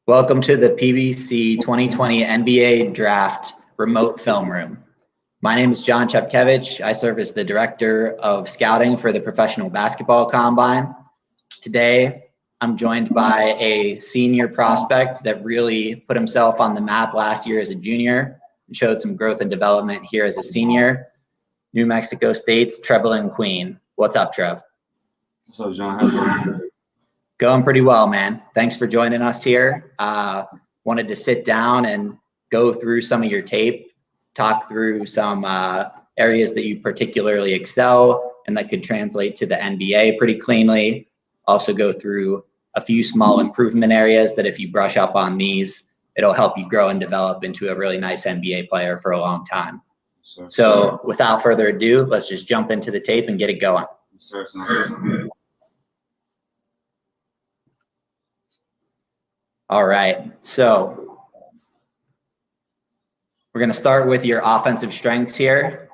Welcome to the PBC 2020 NBA Draft Remote Film Room. My name is Jon Chepkevich. I serve as the Director of Scouting for the Professional Basketball Combine. Today, I'm joined by a senior prospect that really put himself on the map last year as a junior and showed some growth and development here as a senior. New Mexico State's Trevelin Queen. What's up, Trev? What's up, John? How you doing? Going pretty well, man. Thanks for joining us here. Wanted to sit down and go through some of your tape, talk through some areas that you particularly excel and that could translate to the NBA pretty cleanly. Also go through a few small improvement areas that if you brush up on these, it'll help you grow and develop into a really nice NBA player for a long time. So without further ado, let's just jump into the tape and get it going. All right, so we're going to start with your offensive strengths here.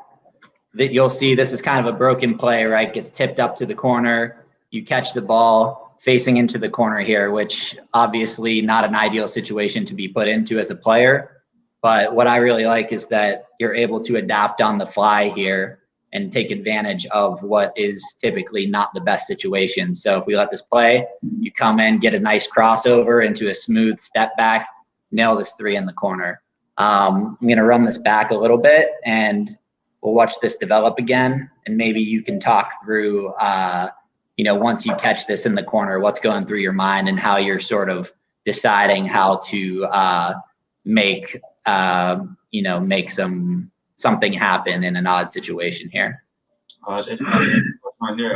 That you'll see this is kind of a broken play, right? Gets tipped up to the corner. You catch the ball facing into the corner here, which obviously not an ideal situation to be put into as a player. But what I really like is that you're able to adapt on the fly here and take advantage of what is typically not the best situation. So if we let this play, you come in, get a nice crossover into a smooth step back, nail this three in the corner. I'm gonna run this back a little bit and we'll watch this develop again. And maybe you can talk through, once you catch this in the corner, what's going through your mind and how you're sort of deciding how to make something happen in an odd situation here. It's right here.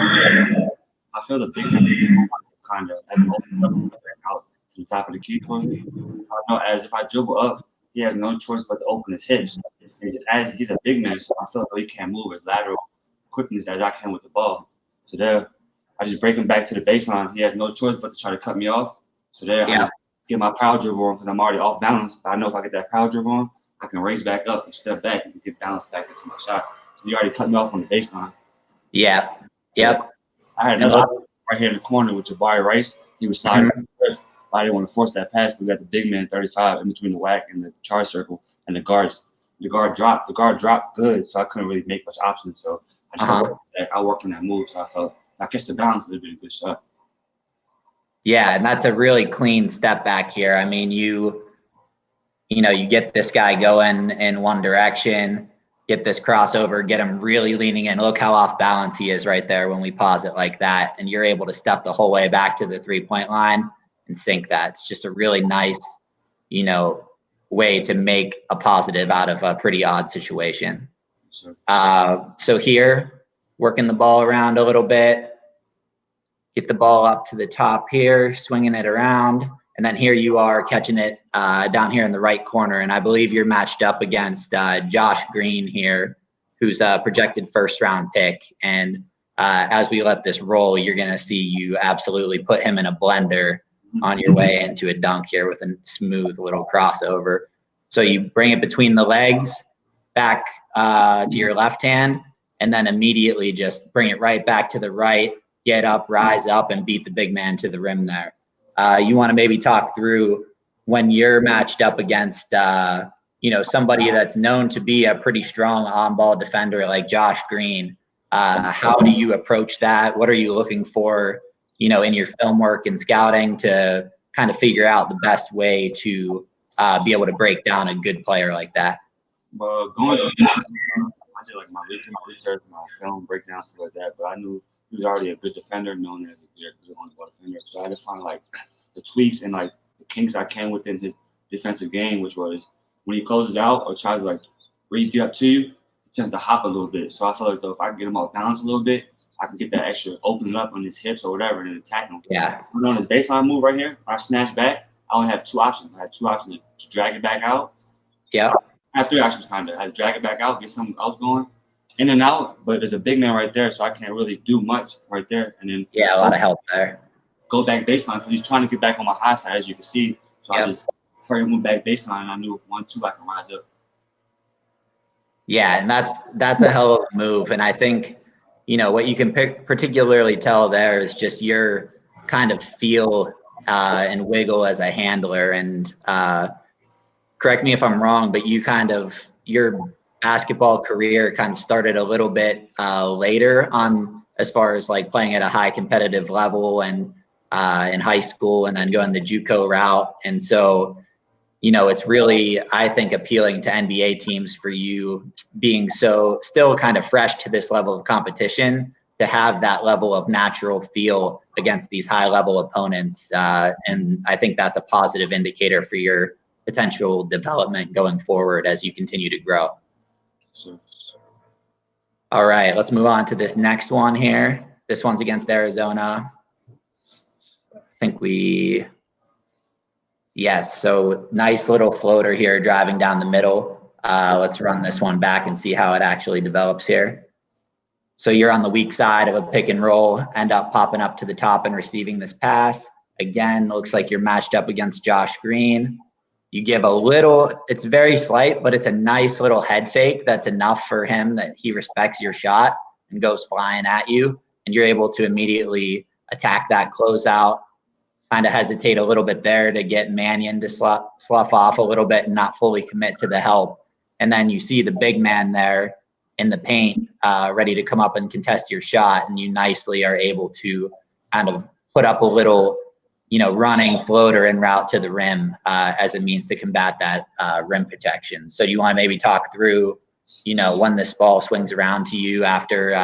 I feel the big kind of out to the top of the key point. I know as if I dribble up, he has no choice but to open his hips. As he's a big man, so I feel like he can't move as lateral quickness as I can with the ball. So there, I just break him back to the baseline. He has no choice but to try to cut me off. So there, I just get my power dribble on because I'm already off balance. But I know if I get that power dribble on, I can raise back up and step back and get balanced back into my shot. Because he already cut me off on the baseline. Yeah. Yep. I had another right here in the corner with Jabari Rice. He was sliding. I didn't want to force that pass because we got the big man 35 in between the whack and the charge circle and the guards. The guard dropped good, so I couldn't really make much options. So I worked on that move, so I felt I guess the balance would have been a good shot. Yeah, and that's a really clean step back here. I mean, you get this guy going in one direction, get this crossover, get him really leaning in. Look how off balance he is right there when we pause it like that. And you're able to step the whole way back to the 3-point line and sink that. It's just a really nice, way to make a positive out of a pretty odd situation. So here, working the ball around a little bit, get the ball up to the top here, swinging it around. And then here you are catching it down here in the right corner. And I believe you're matched up against Josh Green here, who's a projected first-round pick. And as we let this roll, you're going to see you absolutely put him in a blender on your way into a dunk here with a smooth little crossover. So you bring it between the legs, back to your left hand, and then immediately just bring it right back to the right, get up, rise up, and beat the big man to the rim there. You want to maybe talk through when you're matched up against, somebody that's known to be a pretty strong on-ball defender like Josh Green. How do you approach that? What are you looking for, in your film work and scouting to kind of figure out the best way to be able to break down a good player like that? Well, I did like my research, my film breakdown, stuff like that, but I knew he was already a good defender, known as a good on-ball defender. So I just found like the tweaks and like the kinks I can within his defensive game, which was when he closes out or tries to like really get up to you, he tends to hop a little bit. So I feel as though if I can get him off balance a little bit, I can get that extra opening up on his hips or whatever and then attack him. Yeah. On his baseline move right here, when I snatch back, I only have two options. I had two options to drag it back out. Yeah. I have three options kind of. I had to drag it back out, get something else going. In and out, but there's a big man right there, so I can't really do much right there. And then a lot of help there. Go back baseline because he's trying to get back on my high side, as you can see. So I just hurry him back baseline, and I knew 1-2 I can rise up. Yeah, and that's a hell of a move. And I think what you can particularly tell there is just your kind of feel and wiggle as a handler. And correct me if I'm wrong, but your basketball career kind of started a little bit later on, as far as like playing at a high competitive level and in high school, and then going the JUCO route. And so, it's really, I think, appealing to NBA teams for you being so still kind of fresh to this level of competition, to have that level of natural feel against these high level opponents. And I think that's a positive indicator for your potential development going forward as you continue to grow. So, All right, let's move on to this next one here. This one's against Arizona. I think yes, so nice little floater here driving down the middle. Let's run this one back and see how it actually develops here. So you're on the weak side of a pick and roll, end up popping up to the top and receiving this pass. Again, looks like you're matched up against Josh Green. You give a little, it's very slight, but it's a nice little head fake that's enough for him that he respects your shot and goes flying at you. And you're able to immediately attack that closeout, kind of hesitate a little bit there to get Mannion to slough off a little bit and not fully commit to the help. And then you see the big man there in the paint, ready to come up and contest your shot. And you nicely are able to kind of put up a little, running floater en route to the rim as a means to combat that rim protection. So you want to maybe talk through, when this ball swings around to you after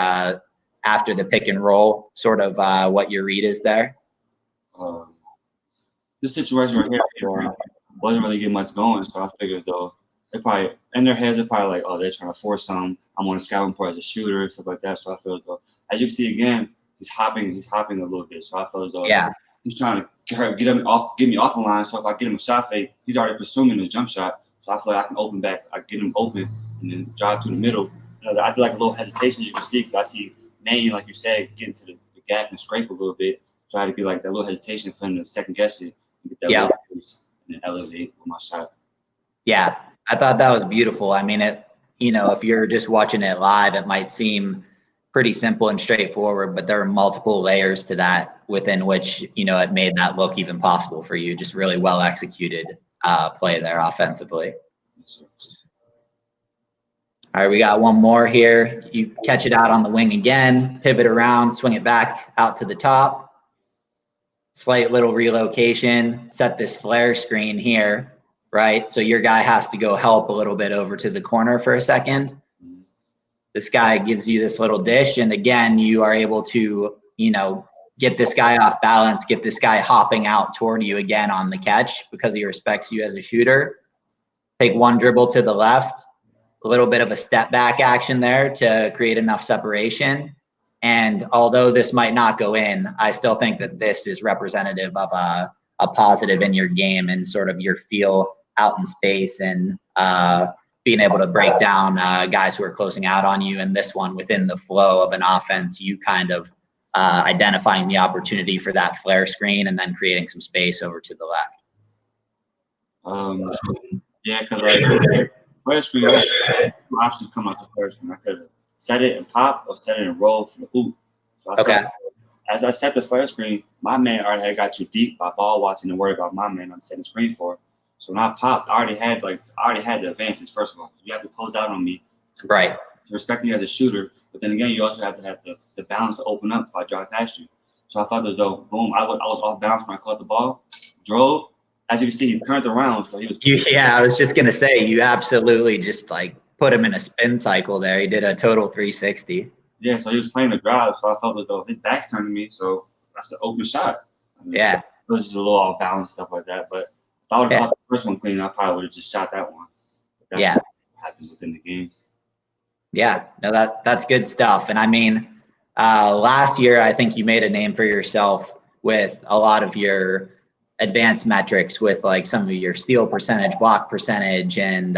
the pick and roll, sort of what your read is there? This situation right here wasn't really getting much going, so I figured though they probably in their heads they're probably like, oh, they're trying to force something. I'm on a scouting report as a shooter and stuff like that. So I feel as though, as you can see again, he's hopping a little bit. So I feel as though he's trying to get me off the line. So if I get him a shot fake, he's already pursuing a jump shot. So I feel like I can open back, I get him open and then drive through the middle. I do like a little hesitation, as you can see, because I see Manny, like you said, get into the gap and scrape a little bit. So I had to be like that little hesitation for him to second guess it and get that little piece and then elevate with my shot. Yeah, I thought that was beautiful. I mean, if you're just watching it live, it might seem pretty simple and straightforward, but there are multiple layers to that within which, it made that look even possible for you. Just really well executed play there offensively. All right, we got one more here. You catch it out on the wing again, pivot around, swing it back out to the top. Slight little relocation, set this flare screen here, right? So your guy has to go help a little bit over to the corner for a second. This guy gives you this little dish, and again, you are able to, get this guy off balance, get this guy hopping out toward you again on the catch because he respects you as a shooter. Take one dribble to the left, a little bit of a step back action there to create enough separation. And although this might not go in, I still think that this is representative of a positive in your game and sort of your feel out in space and being able to break down guys who are closing out on you. And this one, within the flow of an offense, you kind of identifying the opportunity for that flare screen and then creating some space over to the left. Yeah, because flare screen, I had two options come out the flare screen. I could set it and pop or set it and roll for the hoop. So as I set the flare screen, my man already had got too deep by ball watching and worried about my man I'm setting the screen for. So when I popped, I already had the advantage. First of all, you have to close out on me, right? To respect me as a shooter, but then again, you also have to have the balance to open up if I drive past you. So I thought as though, boom, I was off balance when I caught the ball, drove. As you can see, he turned around, so he was. Yeah, I was just gonna say, you absolutely just like put him in a spin cycle there. He did a total 360. Yeah, so he was playing the drive, so I felt as though his back's turning to me, so that's an open shot. Yeah. It was just a little off balance, stuff like that. But if I would have caught the first one clean, I probably would have just shot that one. But that's what happens within the game. Yeah, no, that's good stuff. And I mean, last year, I think you made a name for yourself with a lot of your advanced metrics with like some of your steal percentage, block percentage, and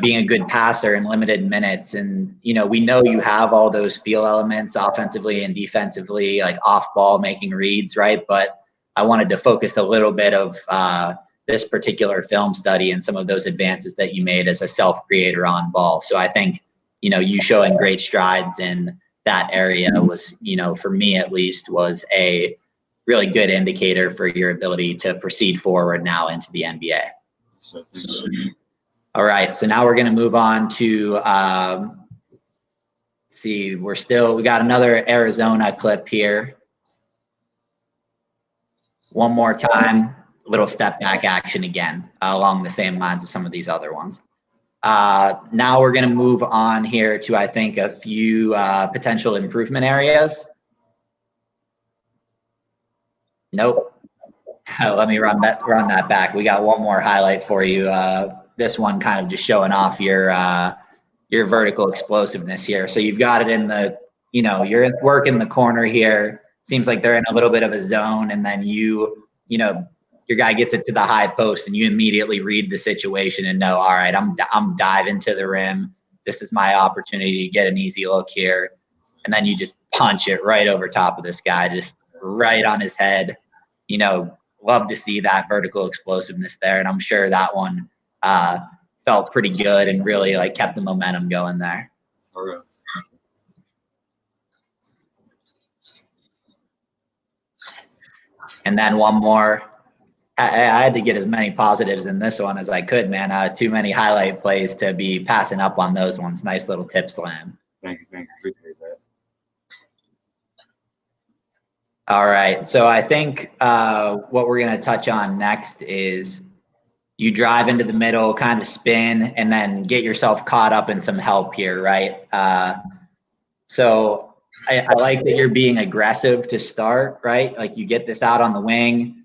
being a good passer in limited minutes. And we know you have all those feel elements offensively and defensively, like off ball making reads, right? But I wanted to focus a little bit of this particular film study and some of those advances that you made as a self creator on ball. So I think you showing great strides in that area was, for me at least, was a really good indicator for your ability to proceed forward now into the NBA. So, All right, so now we're going to move on to see. We got another Arizona clip here. One more time, little step back action again, along the same lines of some of these other ones. Now we're going to move on here to, I think, a few potential improvement areas. Nope. Let me run that back. We got one more highlight for you. This one kind of just showing off your vertical explosiveness here. So you've got it in the, you're working the corner here. Seems like they're in a little bit of a zone, and then your guy gets it to the high post, and you immediately read the situation and know, all right, I'm diving to the rim. This is my opportunity to get an easy look here. And then you just punch it right over top of this guy, just right on his head. Love to see that vertical explosiveness there. And I'm sure that one felt pretty good and really kept the momentum going there. And then one more. I had to get as many positives in this one as I could, man. Too many highlight plays to be passing up on those ones. Nice little tip slam. Thank you. Appreciate that. All right. So I think what we're going to touch on next is you drive into the middle, kind of spin, and then get yourself caught up in some help here, right? So I like that you're being aggressive to start, right? Like you get this out on the wing,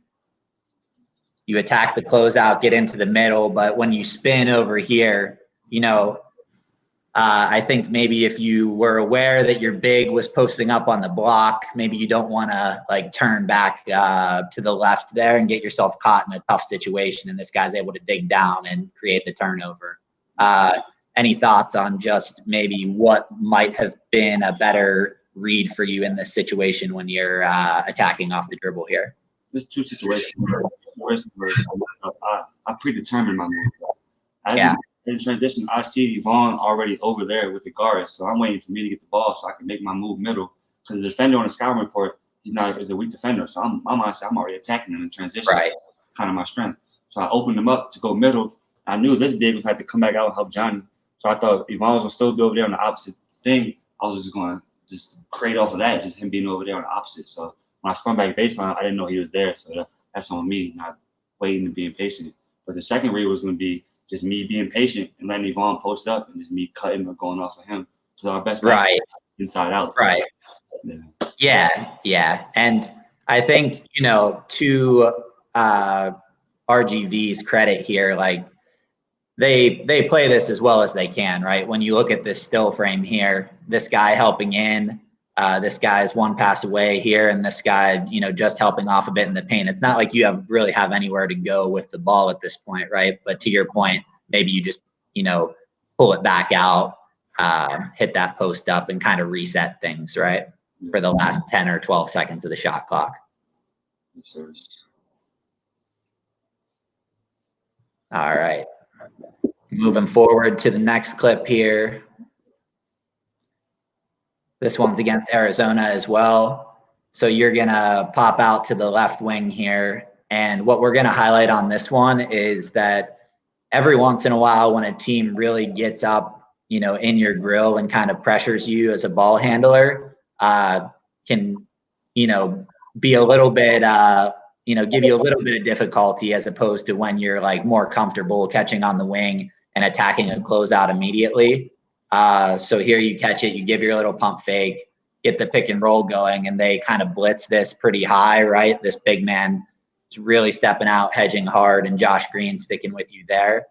you attack the closeout, get into the middle, but when you spin over here, I think maybe if you were aware that your big was posting up on the block, maybe you don't want to turn back to the left there and get yourself caught in a tough situation. And this guy's able to dig down and create the turnover. Any thoughts on just maybe what might have been a better read for you in this situation when you're attacking off the dribble here? There's two situations. I predetermined my move. In transition, I see Yvonne already over there with the guards, so I'm waiting for me to get the ball so I can make my move middle. Because the defender on the scouting report, is a weak defender, so I'm already attacking him in transition. Right. Kind of my strength. So I opened him up to go middle. I knew this big was had to come back out and help Johnny. So I thought Yvonne was gonna still be over there on the opposite thing. I was just gonna create off of that, just him being over there on the opposite. So when I spun back baseline, I didn't know he was there. So that's on me, not waiting and being patient. But the second read was gonna be just me being patient and letting Yvonne post up and just me cutting or going off of him. So our best inside out. Right. Yeah. And I think, to RGV's credit here, they play this as well as they can, right? When you look at this still frame here, this guy helping in, this guy's one pass away here, and this guy, just helping off a bit in the paint. It's not like you really have anywhere to go with the ball at this point, right? But to your point, maybe you just, pull it back out, hit that post up, and kind of reset things, right? For the last 10 or 12 seconds of the shot clock. Yes, sir. All right. Moving forward to the next clip here. This one's against Arizona as well. So you're going to pop out to the left wing here. And what we're going to highlight on this one is that every once in a while when a team really gets up, in your grill and kind of pressures you as a ball handler, can, be a little bit, give you a little bit of difficulty as opposed to when you're more comfortable catching on the wing and attacking a closeout immediately. So here you catch it, you give your little pump fake, get the pick and roll going, and they kind of blitz this pretty high, right? This big man is really stepping out, hedging hard, and Josh Green sticking with you there.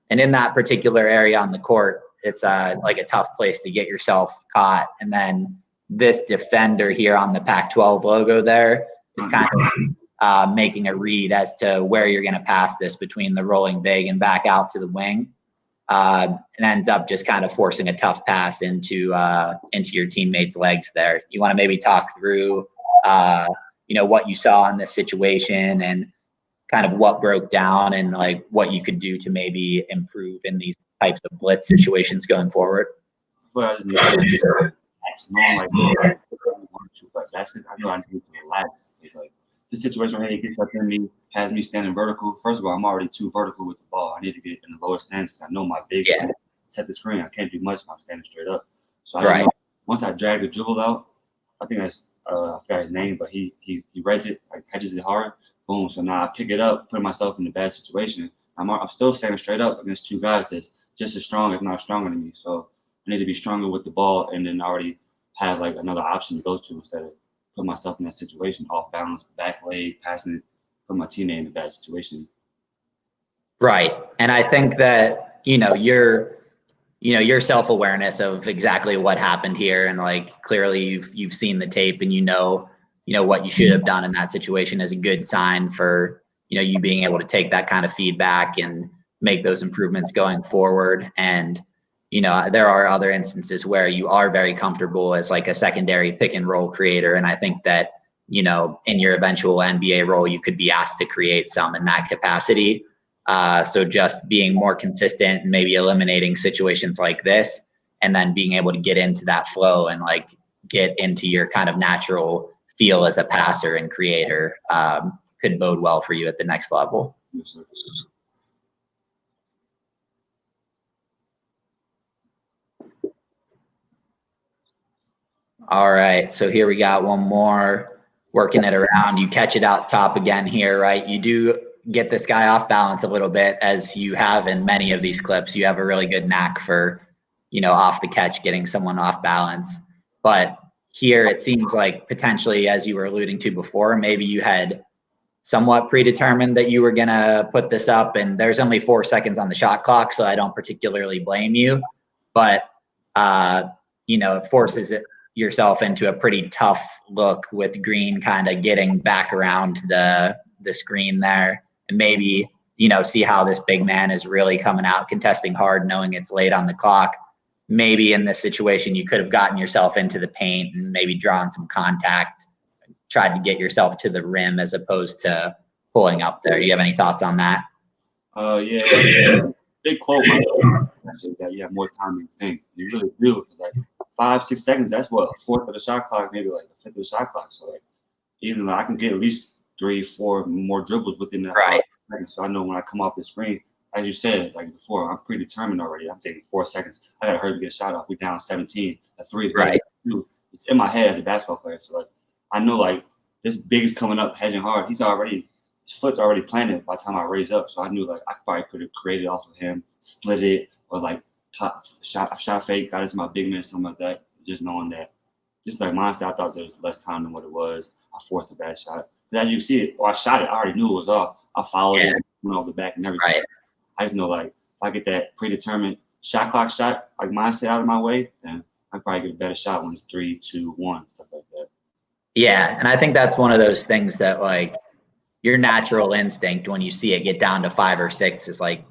And in that particular area on the court, it's a tough place to get yourself caught. And then this defender here on the Pac-12 logo there is kind of making a read as to where you're going to pass this between the rolling big and back out to the wing. And ends up just kind of forcing a tough pass into your teammates' legs there. You want to maybe talk through, what you saw in this situation and kind of what broke down and what you could do to maybe improve in these types of blitz situations going forward. Well, I know I need to relax. It's the situation where he gets up in me, has me standing vertical. First of all, I'm already too vertical with the ball. I need to get in the lower stance because I know my big set the screen. I can't do much if I'm standing straight up. So I just know once I drag the dribble out, I think that's I forgot his name, but he reads it, like hedges it hard. Boom. So now I pick it up, put myself in a bad situation. I'm still standing straight up against two guys that's just as strong, if not stronger than me. So I need to be stronger with the ball and then already have like another option to go to instead of put myself in that situation, off balance, back leg, passing it, put my teammate in a bad situation. Right. And I think that, your self-awareness of exactly what happened here, and like clearly you've seen the tape and you know what you should have done in that situation is a good sign for you being able to take that kind of feedback and make those improvements going forward. And there are other instances where you are very comfortable as like a secondary pick and roll creator, and I think that in your eventual NBA role you could be asked to create some in that capacity. So just being more consistent and maybe eliminating situations like this, and then being able to get into that flow and like get into your kind of natural feel as a passer and creator could bode well for you at the next level. Yes, sir. All right, so here we got one more, working it around. You catch it out top again here, right? You do get this guy off balance a little bit, as you have in many of these clips. You have a really good knack for, off the catch, getting someone off balance. But here it seems like potentially, as you were alluding to before, maybe you had somewhat predetermined that you were going to put this up, and there's only 4 seconds on the shot clock, so I don't particularly blame you. But, it forces yourself into a pretty tough look with Green kind of getting back around the screen there, and maybe see how this big man is really coming out contesting hard, knowing it's late on the clock. Maybe in this situation you could have gotten yourself into the paint and maybe drawn some contact, tried to get yourself to the rim as opposed to pulling up there. Do you have any thoughts on that? Yeah. Big quote, that you have more time than you think. You really do. Like 5-6 seconds, that's what, a fourth of the shot clock, maybe like a fifth of the shot clock. So like, even though I can get at least 3-4 more dribbles within that 5 seconds. So I know when I come off the screen, as you said, like before, I'm predetermined already. I'm taking 4 seconds. I got to hurry to get a shot off. We're down 17. A 3 is better than 2. It's in my head as a basketball player. So like, I know like this big is coming up, hedging hard. His foot's already planted by the time I raise up. So I knew like I probably could have created off of him, split it, or like shot fake, got into my big man, something like that. Just knowing that, just like mindset, I thought there was less time than what it was. I forced a bad shot. But as you can see, I shot it. I already knew it was off. I followed it, went off the back and everything. Right. I just know like if I get that predetermined shot clock shot, like mindset out of my way, then I probably get a better shot when it's 3, 2, 1, stuff like that. Yeah, and I think that's one of those things that like your natural instinct when you see it get down to 5 or 6 is like,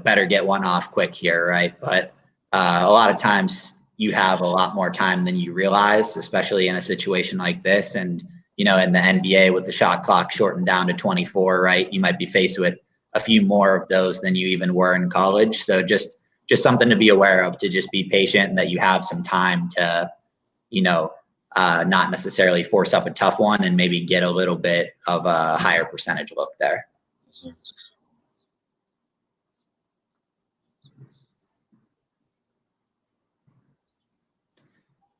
better get one off quick here, right? But a lot of times you have a lot more time than you realize, especially in a situation like this. And, in the NBA with the shot clock shortened down to 24, right? You might be faced with a few more of those than you even were in college. So just something to be aware of, to just be patient and that you have some time to, not necessarily force up a tough one and maybe get a little bit of a higher percentage look there. Yes,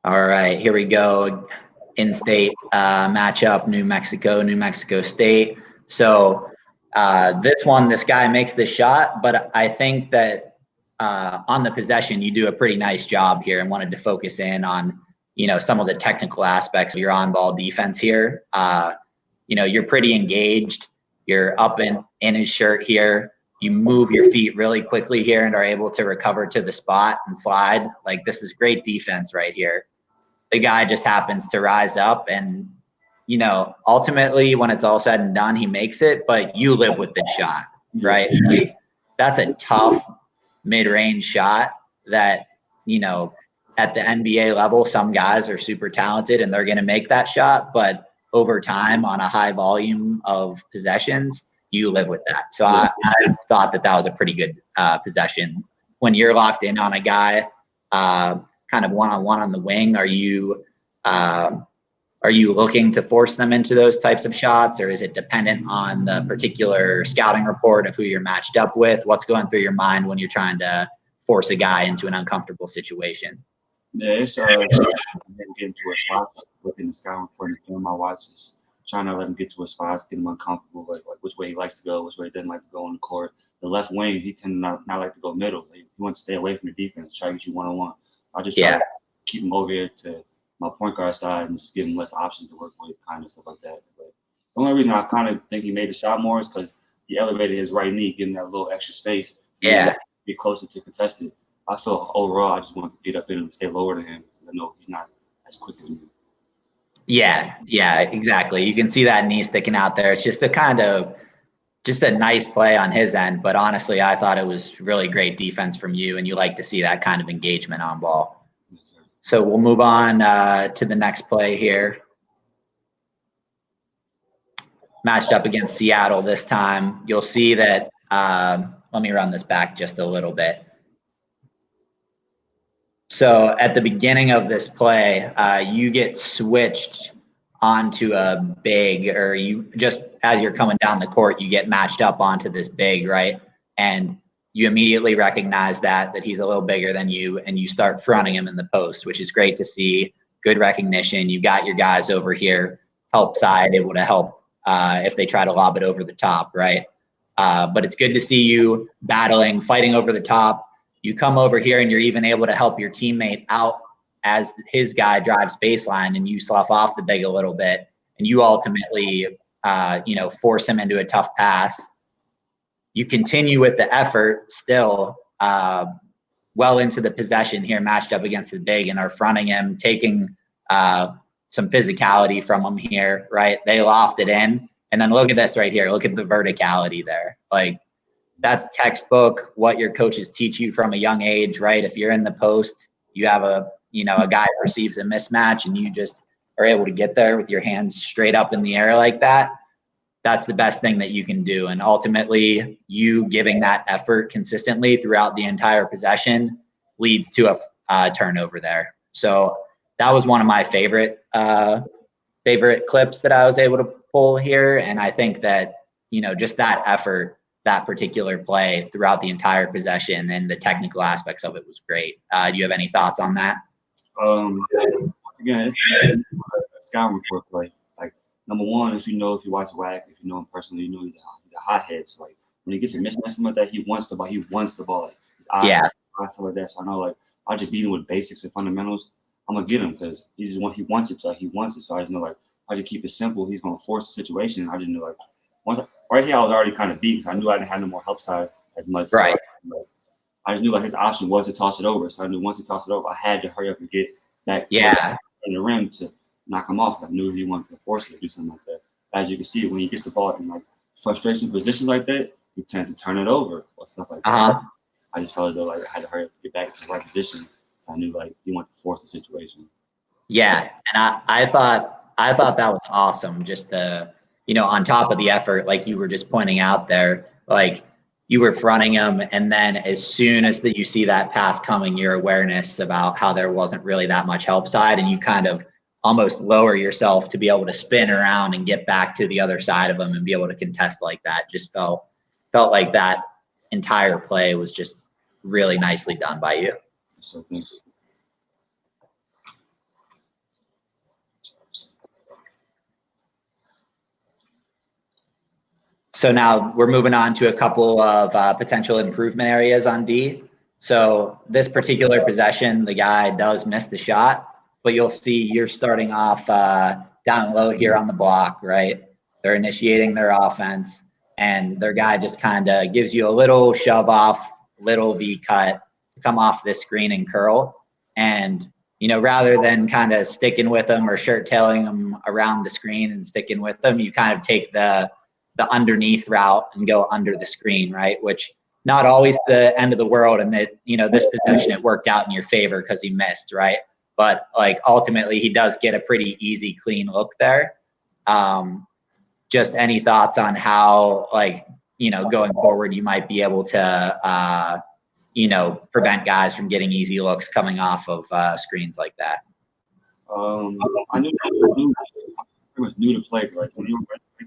All right, here we go. In-state matchup, New Mexico State. So this guy makes the shot, but I think that on the possession, you do a pretty nice job here, and wanted to focus in on, some of the technical aspects of your on-ball defense here. You're pretty engaged. You're up in his shirt here. You move your feet really quickly here and are able to recover to the spot and slide. Like, this is great defense right here. The guy just happens to rise up and, ultimately when it's all said and done, he makes it, but you live with this shot, right? Like, that's a tough mid-range shot that, at the NBA level, some guys are super talented and they're going to make that shot, but over time on a high volume of possessions, you live with that. So I thought that was a pretty good possession. When you're locked in on a guy, kind of one-on-one on the wing, are you are you looking to force them into those types of shots, or is it dependent on the particular scouting report of who you're matched up with? What's going through your mind when you're trying to force a guy into an uncomfortable situation? Yeah, it's get into a spot, looking the scouting report and film my watches, trying to let him get to a spot, get him uncomfortable, like which way he likes to go, which way he doesn't like to go on the court. The left wing, he tends to not like to go middle. He wants to stay away from the defense, try to get you one-on-one. I just try to keep him over here to my point guard side and just give him less options to work with, kind of stuff like that. But the only reason I kind of think he made the shot more is because he elevated his right knee, giving that little extra space. Yeah. Get closer to contested. I feel overall, I just want to get up in him, stay lower than him, because I know he's not as quick as me. Yeah, exactly. You can see that knee sticking out there. It's just a nice play on his end. But honestly, I thought it was really great defense from you, and you like to see that kind of engagement on ball. Yes, sir. So we'll move on to the next play here. Matched up against Seattle this time. You'll see that, let me run this back just a little bit. So at the beginning of this play, you get switched onto a big, or you just, as you're coming down the court, you get matched up onto this big, right? And you immediately recognize that he's a little bigger than you, and you start fronting him in the post, which is great to see. Good recognition. You got your guys over here, help side, able to help if they try to lob it over the top, right? But it's good to see you battling, fighting over the top. You come over here and you're even able to help your teammate out as his guy drives baseline, and you slough off the big a little bit, and you ultimately, force him into a tough pass. You continue with the effort still well into the possession here, matched up against the big, and are fronting him, taking some physicality from him here, right? They loft it in, and then look at this right here. Look at the verticality there. Like, that's textbook what your coaches teach you from a young age, right? If you're in the post, you have a guy perceives a mismatch, and you just are able to get there with your hands straight up in the air like that. That's the best thing that you can do. And ultimately, you giving that effort consistently throughout the entire possession leads to a turnover there. So that was one of my favorite clips that I was able to pull here. And I think that, just that effort, that particular play throughout the entire possession and the technical aspects of it was great. Do you have any thoughts on that? Again, it's a scouting report play. Like, number one, if you watch WAC, if you know him personally, he's a hothead. So, like, when he gets a mismatch like that, he wants the ball. Like, his eyes, stuff like that. So I know, like, I just beat him with basics and fundamentals. I'm gonna get him because he wants it. So he wants it. So I just know, like, I just keep it simple. He's gonna force the situation. I just know, like, right here I was already kind of beat, so I knew I didn't have no more help side as much. Right. So, I just knew, like, his option was to toss it over. So I knew once he tossed it over, I had to hurry up and get back in the rim to knock him off. I knew he wanted to force it to do something like that. As you can see, when he gets the ball in, like, frustration positions like that, he tends to turn it over or stuff like that. So I just felt as though, like, I had to hurry up and get back to the right position. So I knew, like, he wanted to force the situation. Yeah, and I thought that was awesome. Just on top of the effort, like you were just pointing out there, like you were fronting him, and then as soon as you see that pass coming, your awareness about how there wasn't really that much help side, and you kind of almost lower yourself to be able to spin around and get back to the other side of him and be able to contest like that. Just felt like that entire play was just really nicely done by you. So thank you. So now we're moving on to a couple of potential improvement areas on D. So this particular possession, the guy does miss the shot, but you'll see you're starting off down low here on the block, right? They're initiating their offense, and their guy just kind of gives you a little shove off, little V cut, come off this screen and curl. And, rather than kind of sticking with them or shirt tailing them around the screen and sticking with them, you kind of take the underneath route and go under the screen, right? Which not always the end of the world. And that, this possession, it worked out in your favor because he missed, right? But like ultimately he does get a pretty easy, clean look there. Just any thoughts on how, like, going forward, you might be able to, prevent guys from getting easy looks coming off of screens like that? I knew pretty much new to play. Like when you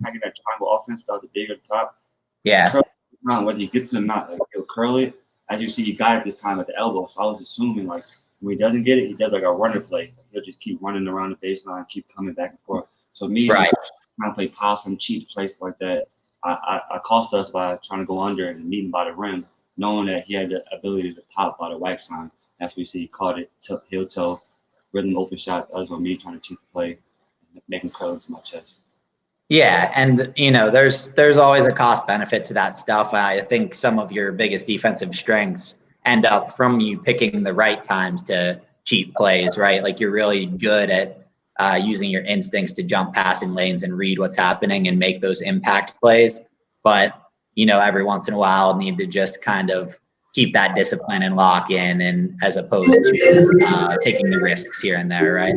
kind of get that triangle offense without the big at the top, Yeah. curl it down, whether he gets it or not, like he'll curl it. As you see, he got it this time at the elbow. So I was assuming like when he doesn't get it, he does like a runner play. He'll just keep running around the baseline, keep coming back and forth. So me Right. just trying to play possum, cheap place like that. I cost us by trying to go under and meeting by the rim, knowing that he had the ability to pop by the wax line. That's what you see. He caught it, heel toe, rhythm open shot. That was on me trying to cheat the play, making curl into my chest. Yeah, and there's always a cost benefit to that stuff. I think some of your biggest defensive strengths end up from you picking the right times to cheat plays, right? Like you're really good at using your instincts to jump passing lanes and read what's happening and make those impact plays. But every once in a while, need to just kind of keep that discipline and lock in, and as opposed to taking the risks here and there, right?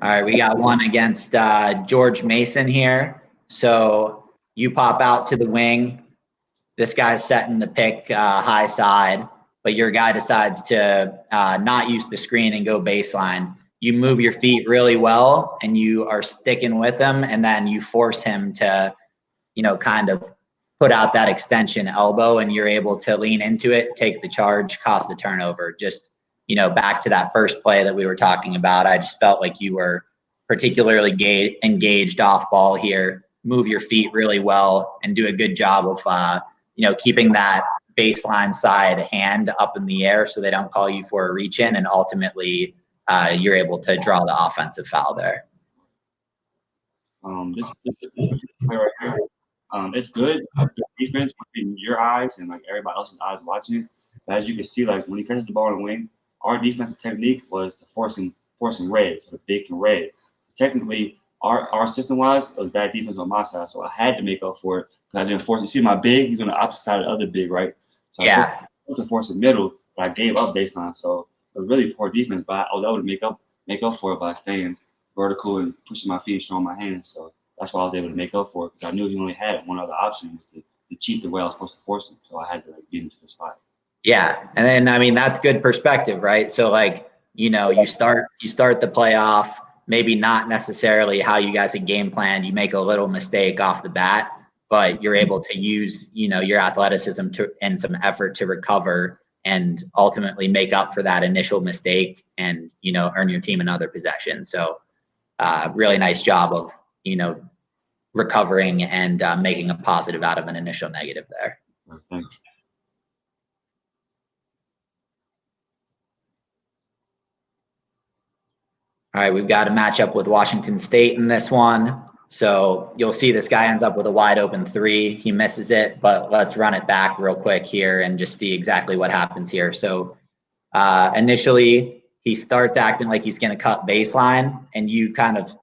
All right, we got one against George Mason here. So you pop out to the wing. This guy's setting the pick high side, but your guy decides to not use the screen and go baseline. You move your feet really well, and you are sticking with him, and then you force him to, kind of put out that extension elbow, and you're able to lean into it, take the charge, cost the turnover. Just back to that first play that we were talking about, I just felt like you were particularly engaged off ball here, move your feet really well, and do a good job of, keeping that baseline side hand up in the air so they don't call you for a reach in, and ultimately you're able to draw the offensive foul there. This play right here, it's good defense in your eyes and like everybody else's eyes watching it. But as you can see, like when he catches the ball in the wing, our defensive technique was to forcing red, so the big can red. Technically, our system wise, it was bad defense on my side, so I had to make up for it because I didn't force. You see, my big, he's on the opposite side of the other big, right? So I was to force the middle, but I gave up baseline, so it was really poor defense. But I was able to make up for it by staying vertical and pushing my feet, showing my hands. So that's why I was able to make up for it because I knew he only had one other option, was to cheat the way I was supposed to force him. So I had to get into the spot. Yeah, and then I mean that's good perspective, right? So like you start the playoff, maybe not necessarily how you guys had game planned. You make a little mistake off the bat, but you're able to use your athleticism and some effort to recover and ultimately make up for that initial mistake and earn your team another possession. So really nice job of recovering and making a positive out of an initial negative there. Thanks. All right, we've got a matchup with Washington State in this one. So you'll see this guy ends up with a wide open three. He misses it, but let's run it back real quick here and just see exactly what happens here. So initially, he starts acting like he's going to cut baseline, and you kind of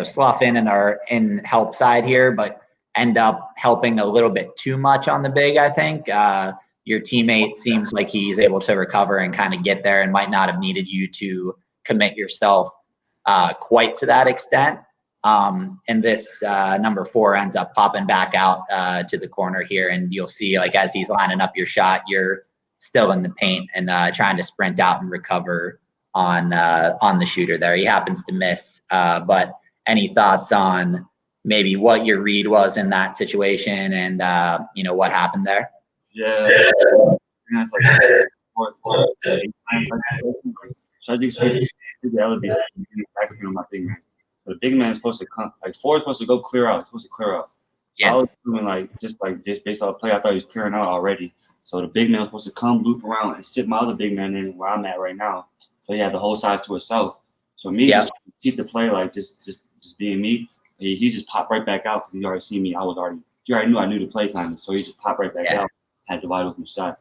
slough in and are in help side here, but end up helping a little bit too much on the big. I think your teammate seems like he's able to recover and kind of get there, and might not have needed you to commit yourself quite to that extent. And this number 4 ends up popping back out to the corner here, and you'll see like as he's lining up your shot, you're still in the paint and trying to sprint out and recover on the shooter there. He happens to miss, but any thoughts on maybe what your read was in that situation and what happened there? Yeah, it's like so as you see, the LBC backing on my big man. So the big man is supposed to come, like 4 is supposed to go clear out. It's supposed to clear out. So I was doing just based on the play, I thought he was clearing out already. So the big man was supposed to come, loop around, and sit my other big man in where I'm at right now. So he had the whole side to himself. So me just keep the play like just being me. He just popped right back out because he already seen me. He already knew I knew the play kind of. So he just popped right back out, had the wide open shot.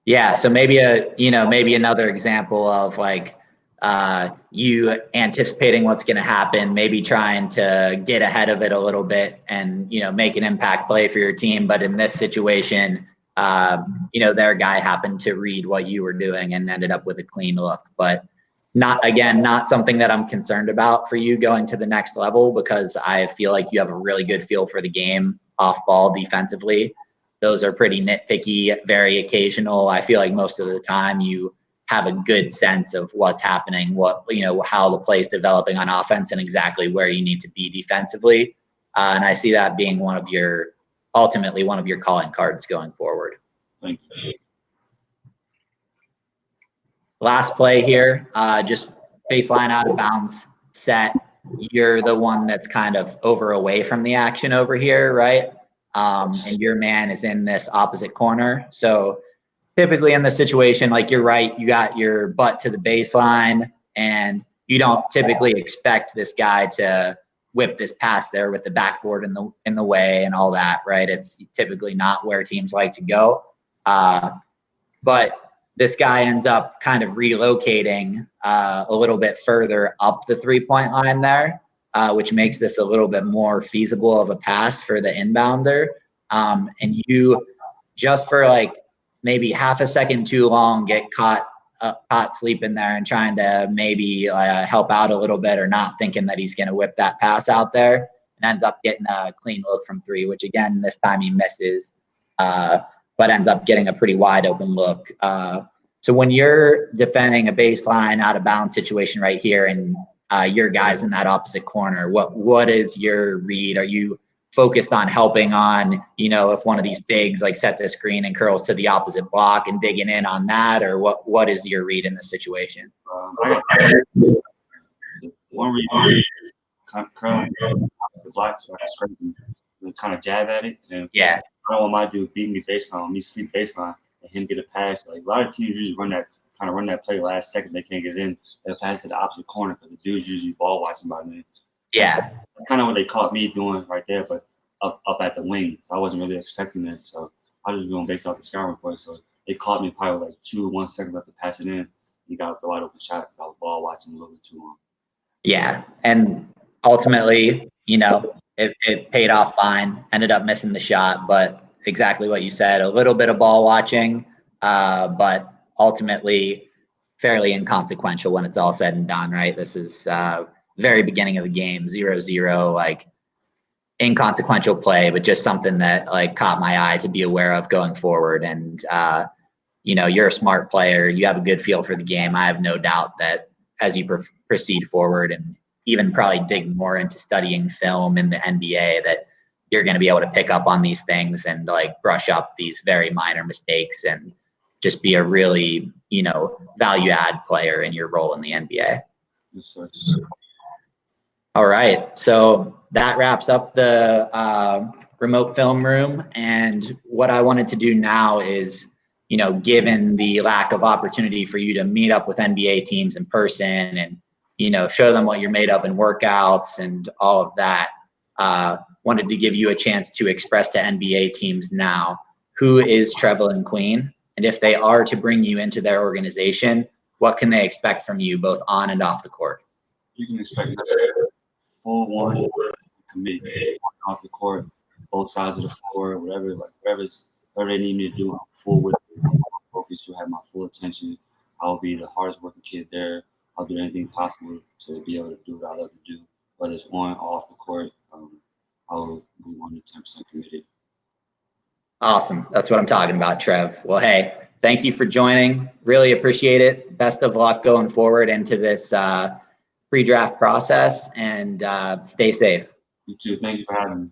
Yeah, so maybe maybe another example of like you anticipating what's going to happen, maybe trying to get ahead of it a little bit and make an impact play for your team. But in this situation, their guy happened to read what you were doing and ended up with a clean look. But not something that I'm concerned about for you going to the next level, because I feel like you have a really good feel for the game off ball defensively. those are pretty nitpicky, very occasional. I feel like most of the time you have a good sense of what's happening, how the play is developing on offense and exactly where you need to be defensively. And I see that being ultimately one of your calling cards going forward. Thank you. Last play here, just baseline out of bounds set. You're the one that's kind of away from the action over here, right? And your man is in this opposite corner. So typically in this situation, like you're right, you got your butt to the baseline and you don't typically expect this guy to whip this pass there with the backboard in the way and all that, right? It's typically not where teams like to go. But this guy ends up kind of relocating a little bit further up the 3-point line there, which makes this a little bit more feasible of a pass for the inbounder. And you, just for like maybe half a second too long, get caught sleeping there and trying to maybe help out a little bit or not thinking that he's going to whip that pass out there, and ends up getting a clean look from 3, which again, this time he misses, but ends up getting a pretty wide open look. So when you're defending a baseline out of bounds situation right here and your guys in that opposite corner, what is your read? Are you focused on helping on, if one of these bigs like sets a screen and curls to the opposite block and digging in on that, or what is your read in this situation? One read, curl the block so I can scrape and kind of jab at it. And yeah, I don't want my dude beat me baseline, me sleep baseline, and him get a pass. Like a lot of teams usually run that play last second. They can't get in. They'll pass to the opposite corner because the dude's usually ball watching by then. Yeah. That's kind of what they caught me doing right there, but up at the wing. So I wasn't really expecting that. So I was going based off the scouting report. So they caught me probably like 1 second left to pass it in. You got the wide open shot because I was ball watching a little bit too long. Yeah. And ultimately, it paid off fine. Ended up missing the shot, but exactly what you said, a little bit of ball watching, but ultimately fairly inconsequential when it's all said and done, right? This is very beginning of the game, 0-0, like inconsequential play, but just something that like caught my eye to be aware of going forward. And you're a smart player. You have a good feel for the game. I have no doubt that as you proceed forward and even probably dig more into studying film in the NBA, that you're going to be able to pick up on these things and like brush up these very minor mistakes and just be a really, value add player in your role in the NBA. Yes, sir. All right. So that wraps up the remote film room. And what I wanted to do now is, given the lack of opportunity for you to meet up with NBA teams in person and, show them what you're made of in workouts and all of that, wanted to give you a chance to express to NBA teams now, who is Trevelin Queen? And if they are to bring you into their organization, what can they expect from you both on and off the court? You can expect full one committee off the court, both sides of the floor, whatever they need me to do, I'm full with it. Focus, you'll have my full attention. I'll be the hardest working kid there. I'll do anything possible to be able to do what I love to do, whether it's on or off the court. I'll be 110% committed. Awesome. That's what I'm talking about, Trev. Well, hey, thank you for joining. Really appreciate it. Best of luck going forward into this pre-draft process, and stay safe. You too. Thank you for having me.